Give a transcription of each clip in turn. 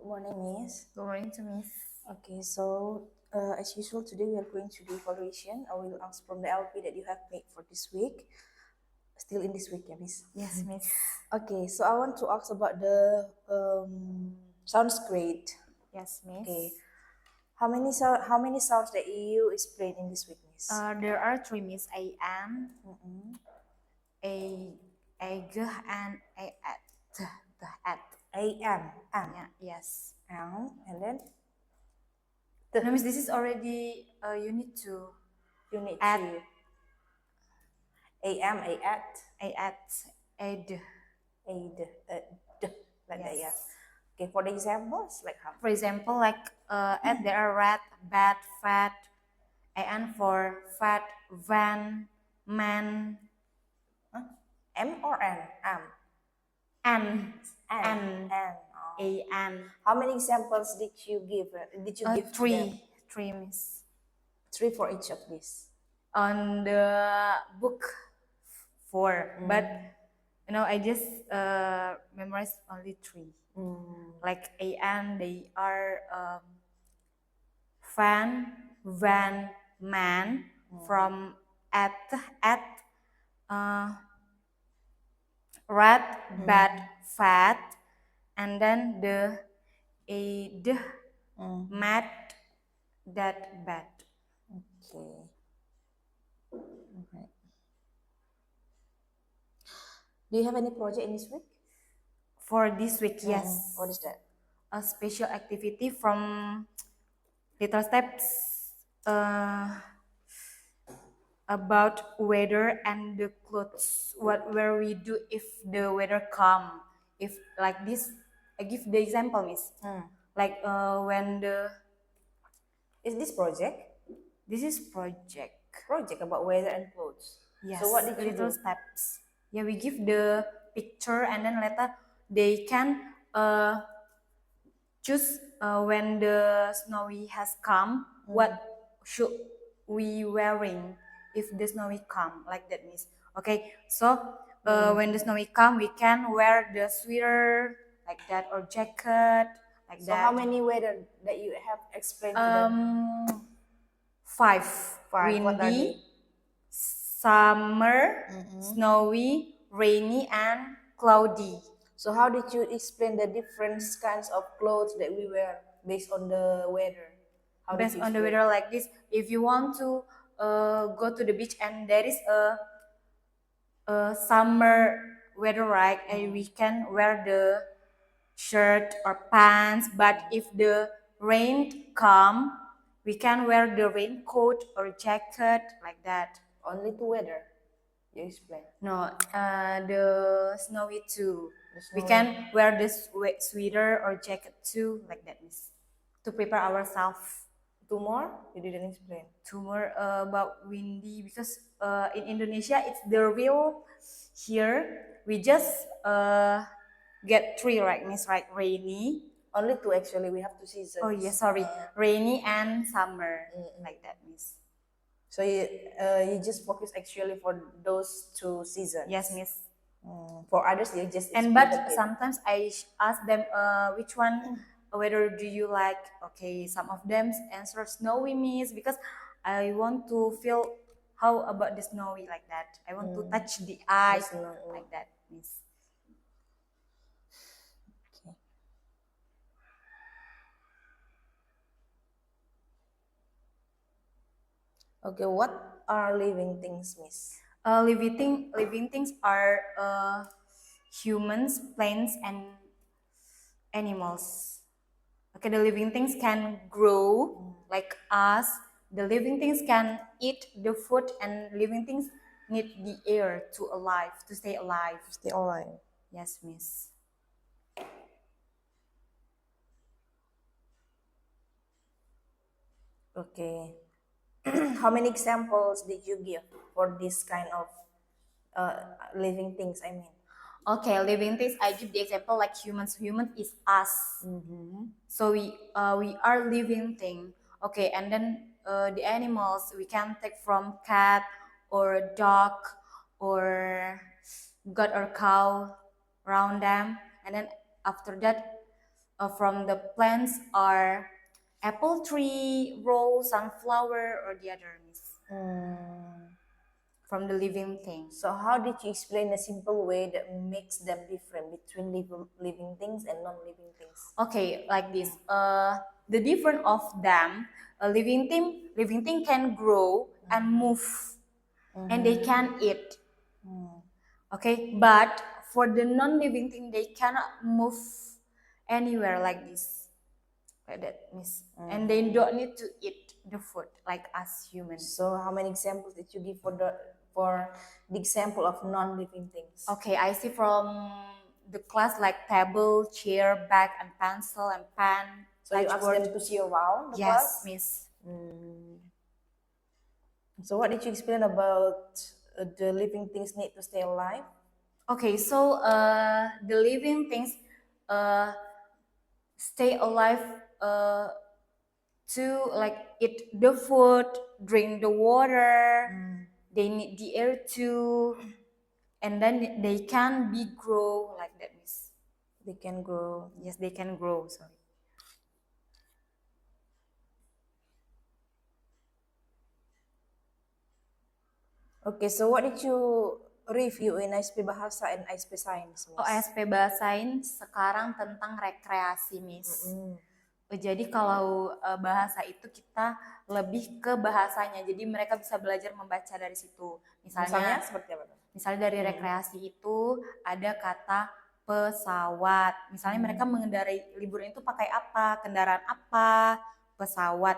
morning, Miss. Good morning to Miss. Okay, so as usual, today we are going to do evaluation. I will ask from the LP that you have made for this week. Still in this week, yeah, Miss. Yes, Miss. Okay, so I want to ask about the sounds great. Yes, Miss. Okay, how many sounds that you explained in this week, Miss? There are three, Miss. A am, Mm-mm. a g, and a at. The at. A-M, am, Yeah. Yes. and then No, Miss. This is already. You need to you need add to A-M, A-at, a at, a d. A-d, d, like that, yeah. Yes. Okay, for the examples, like how? For example, like at there are rat, bat, fat. And for fat, van, man, Huh? M or N? and N. Oh. a and. How many examples did you give? Did you give to them? Three, Miss. 3 for each of these. On the book 4, but I just memorized only 3. Like a and they are fan, van, man, from at uh, rat, bat, fat, and then the a d, mat, that, bat. Okay. Okay. Do you have any project in this week? For this week, yes. What is that? A special activity from Little Steps about weather and the clothes. Where we do if the weather calm. If like this, I give the example, Miss. Like when the Is this project? this is project. Project about weather and clothes. Yes. So what did you Little do? Steps. Yeah, we give the picture and then later they can choose when the snowy has come, what should we wearing if the snowy come, like that, Miss. Okay, so when the snowy come, we can wear the sweater like that or jacket like So that. how many weather that you have explained to them? 5. 5. What are they? Windy, summer, snowy, rainy, and cloudy. So how did you explain the different kinds of clothes that we wear based on the weather? How did Based you on the explain? weather like this, if you want to go to the beach and there is a summer weather, right, and we can wear the shirt or pants, but if the rain come, we can wear the raincoat or jacket like that. Only to weather, you explain. No, the snowy too. We can wear this sweater or jacket too, like that, Miss, to prepare ourselves. 2 more? You didn't explain. 2 more about windy, because in Indonesia it's the real. Here we just get 3, right, Miss? Right, rainy. Only 2 actually. We have 2 seasons. Oh yeah, sorry, rainy and summer, like that, Miss. So you just focus actually for those 2 seasons. Yes, Miss. For others, you just And explain but a bit. sometimes I ask them which one weather do you like. Okay, some of them answer snowy, Miss, because I want to feel how about the snowy, like that. I want to touch the eyes like that, Miss. Okay. Okay, what are living things, Miss? Living things are humans, plants, and animals. Okay, the living things can grow like us. The living things can eat the food, and living things need the air to stay alive. Stay alive. Yes, Miss. Okay. How many examples did you give for this kind of living things? I mean, Okay, living things. I give the example like humans. Human is us. So we are living thing. Okay, and then the animals we can take from cat or dog or goat or cow around them, and then after that from the plants are apple tree, rose, sunflower, or the other, Miss. From the living things. So how did you explain a simple way that makes them different between living things and non-living things? Okay, like this. The difference of them, a living thing can grow and move, and they can eat. Okay, but for the non-living thing, they cannot move anywhere like this, like that, Miss. And they don't need to eat the food like us humans. So how many examples did you give for the example of non-living things? Okay, I see from the class like table, chair, bag, and pencil and pen. So you asked them to see around the Yes, class? Miss. So what did you explain about the living things need to stay alive? Okay, so the living things stay alive to like eat the food, drink the water. They need the air too, and then they can be grow like that, Miss. They can grow. Yes, they can grow. Sorry. Okay, so what did you review in ASP Bahasa and ASP Science, Miss? Oh, ASP Bahasa Sains sekarang tentang rekreasi, Miss. Jadi kalau bahasa itu kita lebih ke bahasanya, jadi mereka bisa belajar membaca dari situ. Misalnya seperti apa? Misalnya dari rekreasi itu ada kata pesawat. Misalnya mereka mengendarai liburan itu pakai apa, kendaraan apa, pesawat,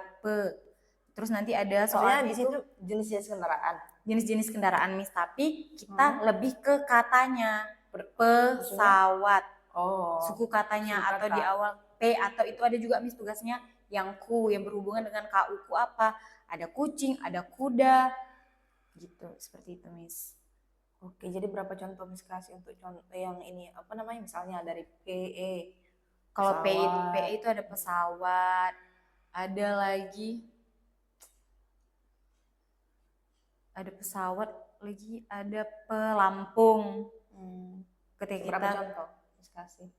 Terus nanti ada soal di situ jenis-jenis kendaraan. Jenis-jenis kendaraan, Miss, tapi kita lebih ke katanya pesawat. Suku katanya atau di awal P, atau itu ada juga, Miss, tugasnya yang ku yang berhubungan dengan KU ku apa? Ada kucing, ada kuda. Gitu, seperti itu, Miss. Oke, jadi berapa contoh, Miss, kasih untuk contoh yang ini apa namanya? Misalnya dari PE. Kalau PE itu ada pesawat, ada lagi ada pelampung. Ketika berapa kita contoh, Miss, kasih?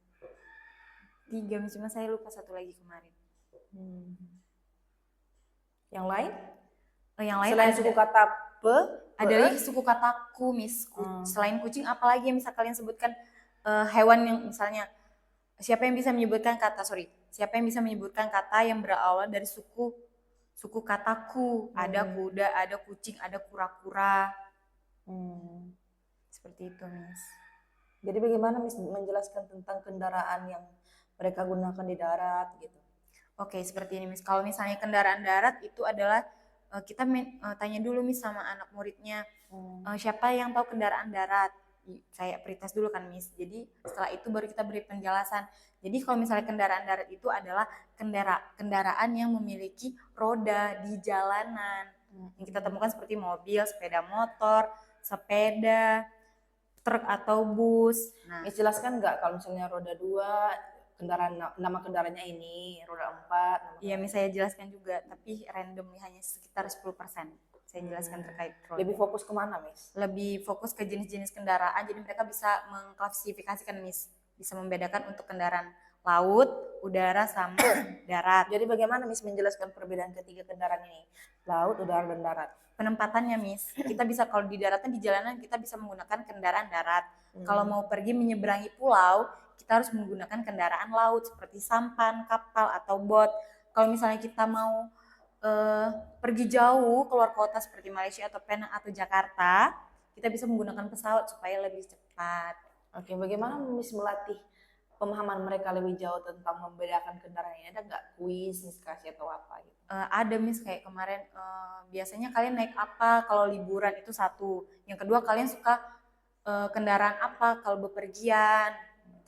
3, Miss, cuma saya lupa satu lagi kemarin. Yang lain? Yang lain selain suku kata ada lagi suku kata ku, Miss. Selain kucing, apalagi yang bisa kalian sebutkan hewan yang misalnya siapa yang bisa menyebutkan kata yang berawal dari suku kataku? Ada kuda, ada kucing, ada kura-kura. Seperti itu, Miss. Jadi bagaimana, Miss, menjelaskan tentang kendaraan yang mereka gunakan di darat gitu? Oke, seperti ini, Miss. Kalau misalnya kendaraan darat itu adalah kita tanya dulu, Miss, sama anak muridnya. Siapa yang tahu kendaraan darat? Saya pretest dulu kan, Miss. Jadi setelah itu baru kita beri penjelasan. Jadi kalau misalnya kendaraan darat itu adalah kendaraan yang memiliki roda di jalanan. Yang kita temukan seperti mobil, sepeda motor, sepeda, truk atau bus. Nah, jelaskan nggak kalau misalnya roda 2, nama kendaraannya ini, roda 4. Iya, Miss, saya jelaskan juga, tapi random hanya sekitar 10%. Saya jelaskan terkait roda. Lebih fokus kemana, Miss? Lebih fokus ke jenis-jenis kendaraan, jadi mereka bisa mengklasifikasikan, Miss. Bisa membedakan untuk kendaraan laut, udara, sama darat. Jadi bagaimana, Miss, menjelaskan perbedaan ketiga kendaraan ini? Laut, udara, dan darat. Penempatannya, Miss. Kita bisa kalau di daratan, di jalanan kita bisa menggunakan kendaraan darat. Kalau mau pergi menyeberangi pulau, kita harus menggunakan kendaraan laut seperti sampan, kapal, atau bot. Kalau misalnya kita mau pergi jauh keluar kota seperti Malaysia atau Penang atau Jakarta, kita bisa menggunakan pesawat supaya lebih cepat. Oke, bagaimana, Miss, melatih pemahaman mereka lebih jauh tentang membedakan kendaraan ini? Ada nggak kuis, Miss, kasih atau apa gitu? Ada, Miss, kayak kemarin biasanya kalian naik apa kalau liburan, itu satu. Yang kedua, kalian suka kendaraan apa kalau bepergian?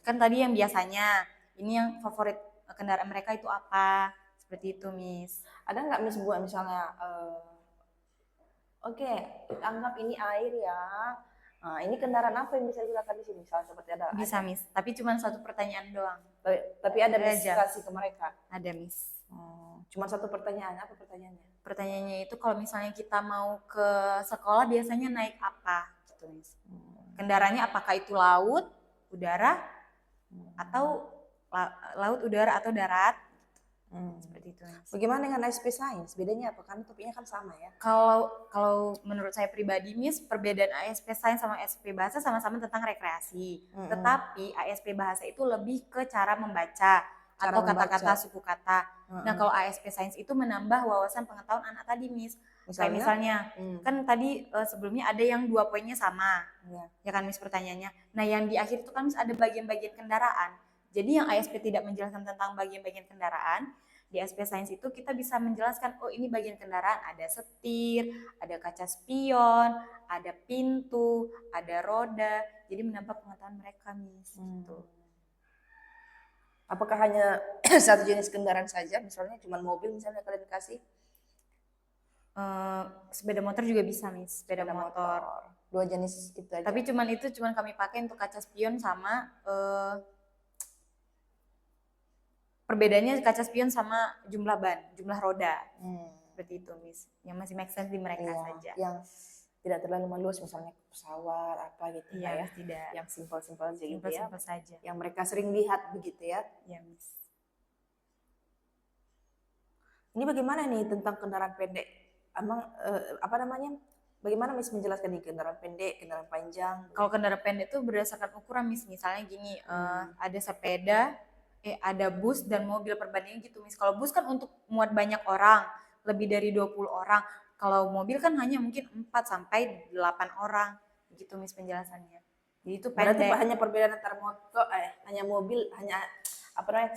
Kan tadi yang biasanya, ini yang favorit kendaraan mereka itu apa? Seperti itu, Miss. Ada nggak, Miss, buat misalnya oke, kita anggap ini air ya. Nah, ini kendaraan apa yang bisa digunakan di sini? Misalnya seperti ada. Bisa, Miss. Tapi cuma satu pertanyaan doang. Tapi ada, Miss, kasih ke mereka? Ada, Miss. Cuma satu pertanyaan. Apa pertanyaannya? Pertanyaannya itu kalau misalnya kita mau ke sekolah biasanya naik apa? Gitu, Miss. Kendaraannya apakah itu laut, udara, atau laut, udara atau darat. Seperti itu. Bagaimana dengan ASP Sains? Bedanya apa? Kan topiknya kan sama ya. Kalau menurut saya pribadi, Miss, perbedaan ASP Sains sama ASP Bahasa sama-sama tentang rekreasi. Tetapi ASP Bahasa itu lebih ke cara membaca atau kata-kata, suku kata. Nah, kalau ASP Sains itu menambah wawasan pengetahuan anak tadi, Miss. Kayak misalnya, kan tadi sebelumnya ada yang 2 poinnya sama. Ya kan, Miss, pertanyaannya. Nah, yang di akhir itu kan, Miss, ada bagian-bagian kendaraan. Jadi yang ASP tidak menjelaskan tentang bagian-bagian kendaraan, di ASP Sains itu kita bisa menjelaskan, oh ini bagian kendaraan, ada setir, ada kaca spion, ada pintu, ada roda. Jadi menambah pengetahuan mereka, Miss. Gitu. Apakah hanya satu jenis kendaraan saja? Misalnya cuma mobil misalnya kalian kasih? Sepeda motor juga bisa, Miss. Sepeda motor. 2 jenis itu aja. Tapi cuman kami pakai untuk kaca spion sama perbedaannya kaca spion sama jumlah ban, jumlah roda. Seperti itu, Miss. Yang masih make sense di mereka saja. Yang tidak terlalu meluas, misalnya pesawat apa gitu ya. Tidak. Yang simpel-simpel aja gitu ya. Simpel saja. Yang mereka sering lihat begitu ya. Ya, Miss. Ini bagaimana nih tentang kendaraan pendek? Emang apa namanya? Bagaimana Miss menjelaskan nih kendaraan pendek, kendaraan panjang? Kalau kendaraan pendek itu berdasarkan ukuran, Miss. Misalnya gini, ada sepeda, ada bus dan mobil, perbandingan gitu, Miss. Kalau bus kan untuk muat banyak orang, lebih dari 20 orang. Kalau mobil kan hanya mungkin 4 sampai 8 orang. Gitu, Miss, penjelasannya. Jadi itu pendek. Berarti hanya perbedaan antara hanya mobil, hanya apa namanya?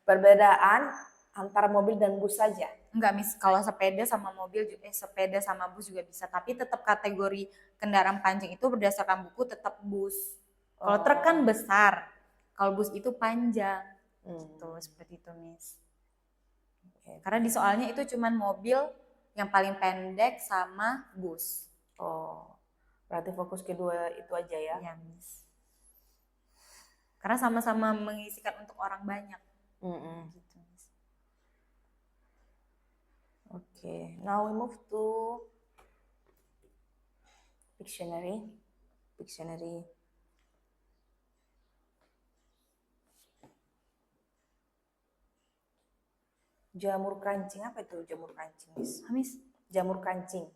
Perbedaan antara mobil dan bus saja. Enggak, Miss. Kalau sepeda sama mobil, sepeda sama bus juga bisa. Tapi tetap kategori kendaraan panjang itu berdasarkan buku tetap bus. Kalau truk kan besar. Kalau bus itu panjang, gitu, seperti itu, Miss. Karena di soalnya itu cuman mobil yang paling pendek sama bus. Berarti fokus kedua itu aja ya? Iya, Miss. Karena sama-sama mengisikan untuk orang banyak. Gitu, Miss. Okay, now we move to dictionary. Jamur kancing, apa itu jamur kancing, Miss? Jamur kancing.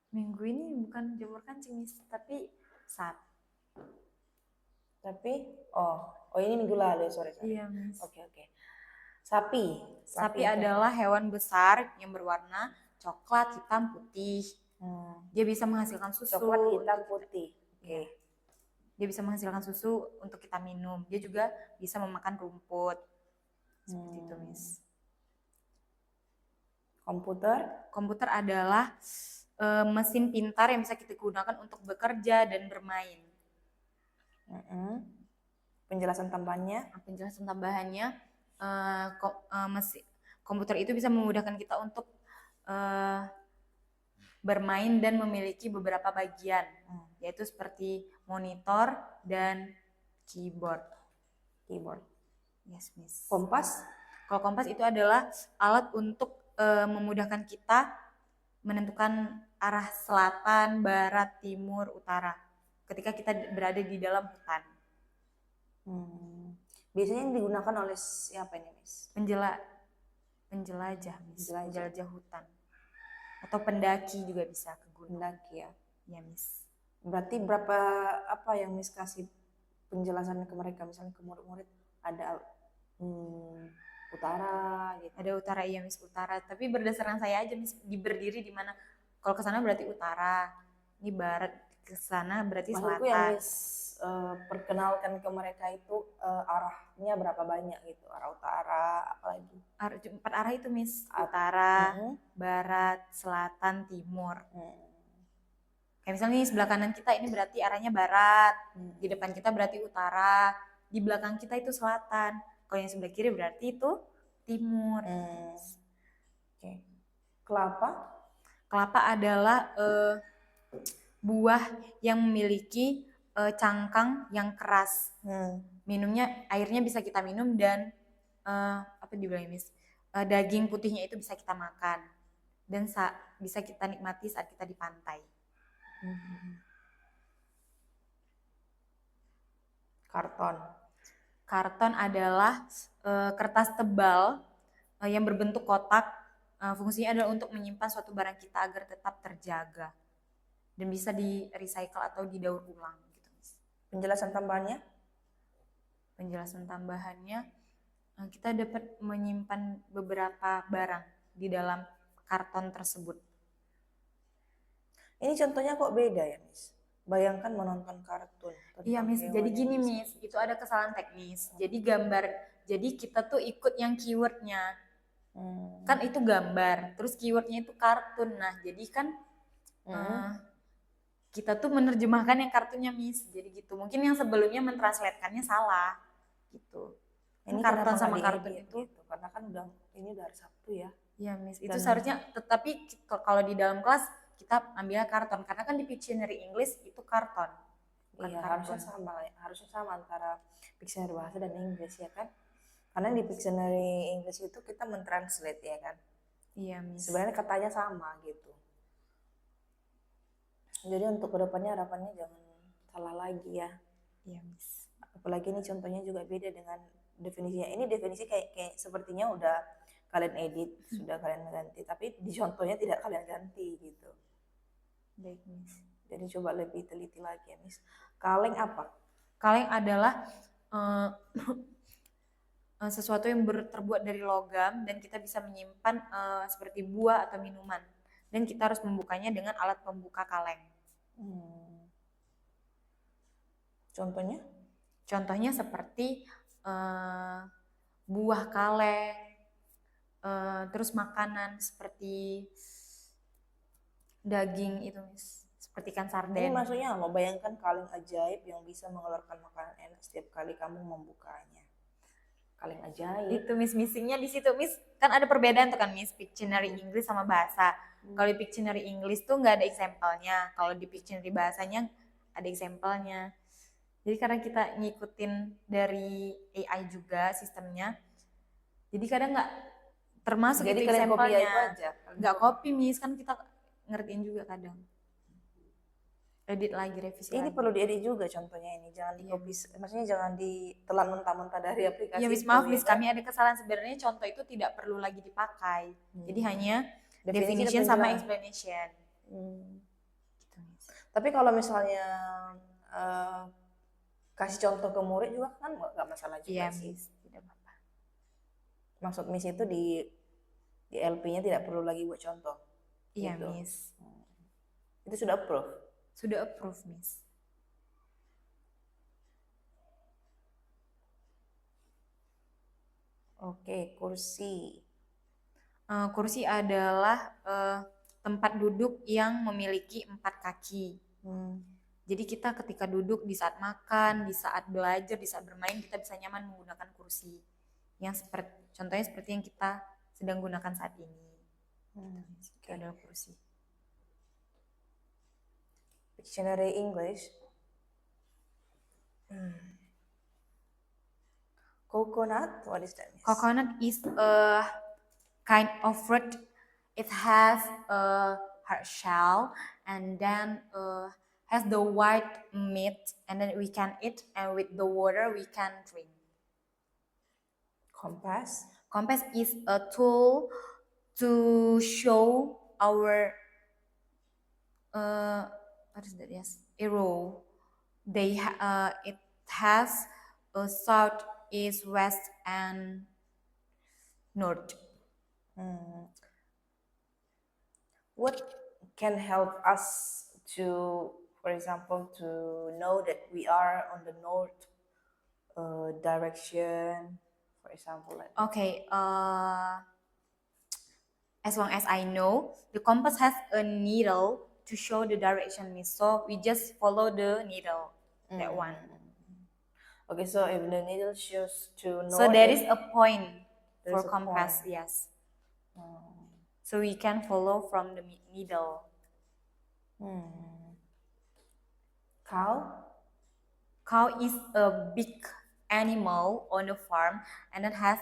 Minggu ini bukan jamur kancing, Miss, tapi ini minggu lalu ya, sorry. Iya, Miss. Oke. Sapi. Sapi adalah hewan besar yang berwarna coklat, hitam, putih. Dia bisa menghasilkan susu. Coklat, hitam, putih. Oke. Dia bisa menghasilkan susu untuk kita minum. Dia juga bisa memakan rumput. Seperti itu, Miss. Komputer adalah mesin pintar yang bisa kita gunakan untuk bekerja dan bermain. Penjelasan tambahannya? Komputer itu bisa memudahkan kita untuk bermain dan memiliki beberapa bagian, yaitu seperti monitor dan keyboard. Yes, Miss. Kompas? Kalau kompas itu adalah alat untuk memudahkan kita menentukan arah selatan, barat, timur, utara ketika kita berada di dalam hutan. Biasanya digunakan oleh siapa ini, Miss? Penjelajah, Miss. Penjelajah hutan. Atau pendaki juga bisa ke gunung. Pendaki ya? Ya, Miss. Berarti apa yang Miss kasih penjelasan ke mereka, misalnya ke murid-murid, ada utara gitu. Ada utara, iya, Miss, utara. Tapi berdasarkan saya aja, Miss, berdiri di mana. Kalau ke sana berarti utara. Ini barat, ke sana berarti selatan. Maksudku yang Miss perkenalkan ke mereka itu arahnya berapa banyak gitu. Arah utara, apalagi? 4 arah itu, Miss. Utara, barat, selatan, timur. Kayak misalnya nih, sebelah kanan kita ini berarti arahnya barat. Di depan kita berarti utara. Di belakang kita itu selatan. Kalau yang sebelah kiri berarti itu timur. Kelapa adalah buah yang memiliki cangkang yang keras. Minumnya, airnya bisa kita minum dan apa dibilangnya, Miss? Daging putihnya itu bisa kita makan dan bisa kita nikmati saat kita di pantai. Karton adalah kertas tebal yang berbentuk kotak. Fungsinya adalah untuk menyimpan suatu barang kita agar tetap terjaga dan bisa di recycle atau didaur ulang gitu, Miss. Penjelasan tambahannya? Penjelasan tambahannya, kita dapat menyimpan beberapa barang di dalam karton tersebut. Ini contohnya kok beda ya, Miss? Bayangkan menonton kartun. Iya, Miss. Jadi gini, Miss, itu ada kesalahan teknis. Jadi kita tuh ikut yang keywordnya. Kan itu gambar, terus keywordnya itu kartun. Nah, jadi kan kita tuh menerjemahkan yang kartunnya, Miss. Jadi gitu. Mungkin yang sebelumnya mentranslatekannya salah gitu. Ini Karton kenapa sama nggak kartun diedit itu gitu? Karena kan ini udah hari Sabtu ya. Iya, Miss. Itu Dan- seharusnya, tetapi kalau di dalam kelas kita ambil karton karena kan di Pictionary English itu karton. Bukan Iya, kartun. harusnya sama antara Pictionary bahasa dan Inggris ya kan? Karena di Pictionary English itu kita mentranslate ya kan? Iya, Miss. Sebenarnya katanya sama gitu. Jadi untuk kedepannya harapannya jangan salah lagi ya. Iya, Miss. Apalagi ini contohnya juga beda dengan definisinya. Ini definisi kayak sepertinya udah kalian edit, sudah kalian ganti, tapi di contohnya tidak kalian ganti gitu. Baik, Miss. Jadi coba lebih teliti lagi ya, Miss. Kaleng apa? Kaleng adalah sesuatu yang terbuat dari logam dan kita bisa menyimpan seperti buah atau minuman. Dan kita harus membukanya dengan alat pembuka kaleng. Contohnya? Contohnya seperti buah kaleng, terus makanan seperti daging itu, Miss. Seperti ikan sarden. Ini maksudnya mau bayangkan kaleng ajaib yang bisa mengeluarkan makanan enak setiap kali kamu membukanya. Kaleng ajaib. Itu, Miss, missingnya di situ, Miss. Kan ada perbedaan tuh kan, Miss, Pictionary English sama bahasa. Kalau di Pictionary English tuh nggak ada example-nya. Kalau di Pictionary bahasanya ada example-nya. Jadi karena kita ngikutin dari AI juga sistemnya, jadi kadang nggak termasuk Jadi itu kalian copy example-nya. aja. Nggak copy, Miss, kan kita ngertiin juga kadang. Edit lagi, revisi Ini lagi. perlu diedit juga contohnya ini. Jangan di copy, maksudnya jangan ditelan mentah-mentah dari aplikasi. Iya, Miss, maaf, Miss, kami ada kesalahan. Sebenarnya contoh itu tidak perlu lagi dipakai. Jadi hanya definition sama explanation. Gitu, Miss. Tapi kalau misalnya kasih contoh ke murid juga kan nggak masalah juga Iya, sih. Miss, tidak apa-apa. Maksud Miss itu di LP-nya tidak perlu lagi buat contoh. Iya, gitu. Miss. Itu sudah approve? Sudah approve, Miss. Oke, kursi. Kursi adalah tempat duduk yang memiliki 4 kaki. Jadi kita ketika duduk di saat makan, di saat belajar, di saat bermain, kita bisa nyaman menggunakan kursi. Contohnya seperti yang kita sedang gunakan saat ini. Itu adalah kursi. Dictionary English. Coconut, what is that? Miss? Coconut is a kind of fruit. It has a hard shell and then has the white meat, and then we can eat, and with the water we can drink. Compass. Compass is a tool to show our what is that? Yes, arrow. It has a south, east, west, and north. What can help us to, for example, to know that we are on the north direction, for example? Okay. As long as I know, the compass has a needle to show the direction, Miss. So we just follow the needle, that one. Okay, so if the needle shows to north, So there is a point for a compass, point. yes. So we can follow from the needle. Cow? Cow is a big animal on a farm, and it has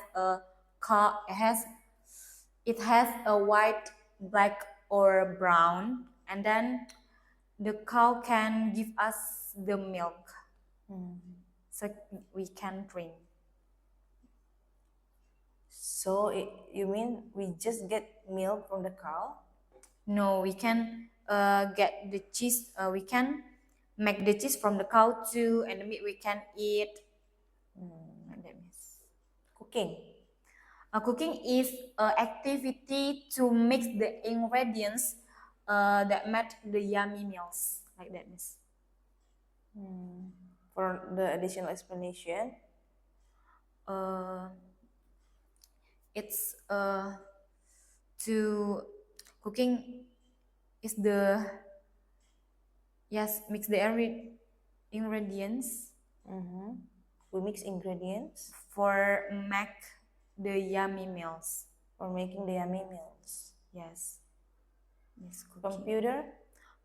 a white, black, or brown, and then the cow can give us the milk, so we can drink. So you mean we just get milk from the cow? No, we can get the cheese. We can make the cheese from the cow too, and the meat we can eat. Like that, miss. Cooking. Cooking is an activity to mix the ingredients that make the yummy meals. Like that, miss. For the additional explanation, Uh, it's to cooking is the yes mix the ingredients we mix ingredients for make the yummy meals. for making the yummy meals. Yes. Yes. Computer.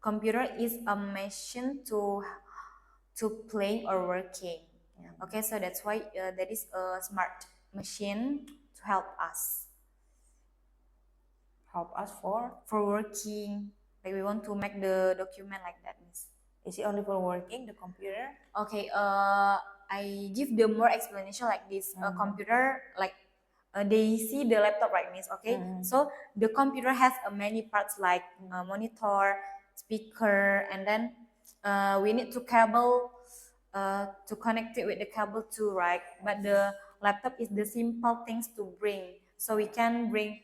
Computer is a machine to play or working. Okay, so that's why that is a smart machine to help us for working. Like we want to make the document like that, miss. Is it only for working, the computer? Okay, I give the more explanation like this. Computer, like they see the laptop, right, miss? Okay, so the computer has many parts like monitor, speaker, and then we need to cable to connect it with the cable too, right? But the laptop is the simple things to bring, so we can bring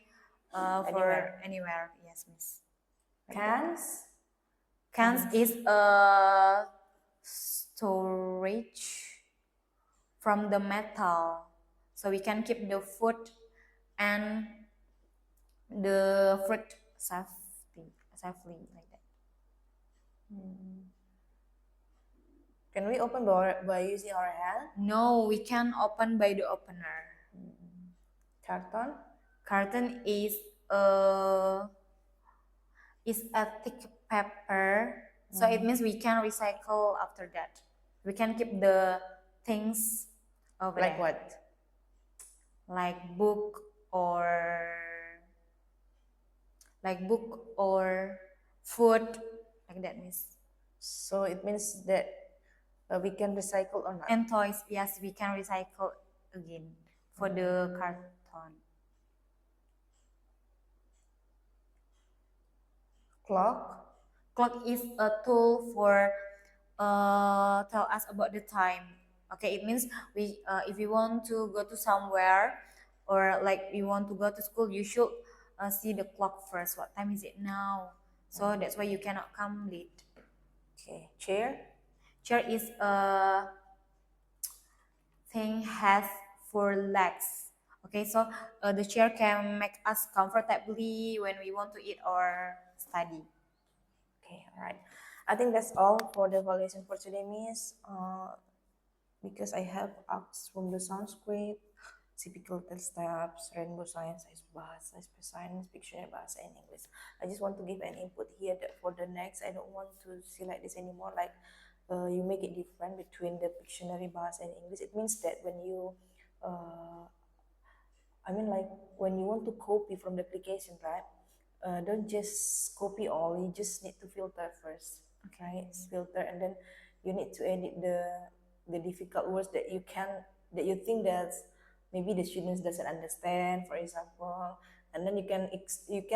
for anywhere. Yes, miss. Cans is a storage from the metal, so we can keep the food and the fruit safely like that. Can we open by using our hand? No, we can open by the opener. Carton. Carton is a thick paper, so it means we can recycle after that. We can keep the things over Like there. what? Like book or food, like that, miss. So it means that we can recycle or not? And toys, yes, we can recycle again for the carton. Clock is a tool for tell us about the time. Okay, it means we if you want to go to somewhere or like you want to go to school, you should see the clock first. What time is it now? So that's why you cannot come late. Okay. Chair is a thing has 4 legs. Okay, so the chair can make us comfortably when we want to eat or study. Okay, all right. I think that's all for the evaluation for today, Miss. Because I have asked from the Sanskrit, typical test steps, rainbow science, size bahasa, science, pictionary bahasa, and English. I just want to give an input here that for the next, I don't want to see like this anymore. Like you make it different between the Pictionary bahasa and English. It means that when you, when you want to copy from the application, right? Don't just copy all. You just need to filter first, right? Filter, and then you need to edit the difficult words that you think that maybe the students doesn't understand, for example, and then you can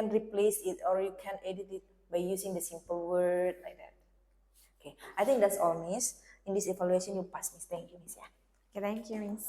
replace it or you can edit it by using the simple word like that. Okay, I think that's all, Miss. In this evaluation, you pass, Miss. Thank you, Miss. Yeah. Okay, thank you, Miss.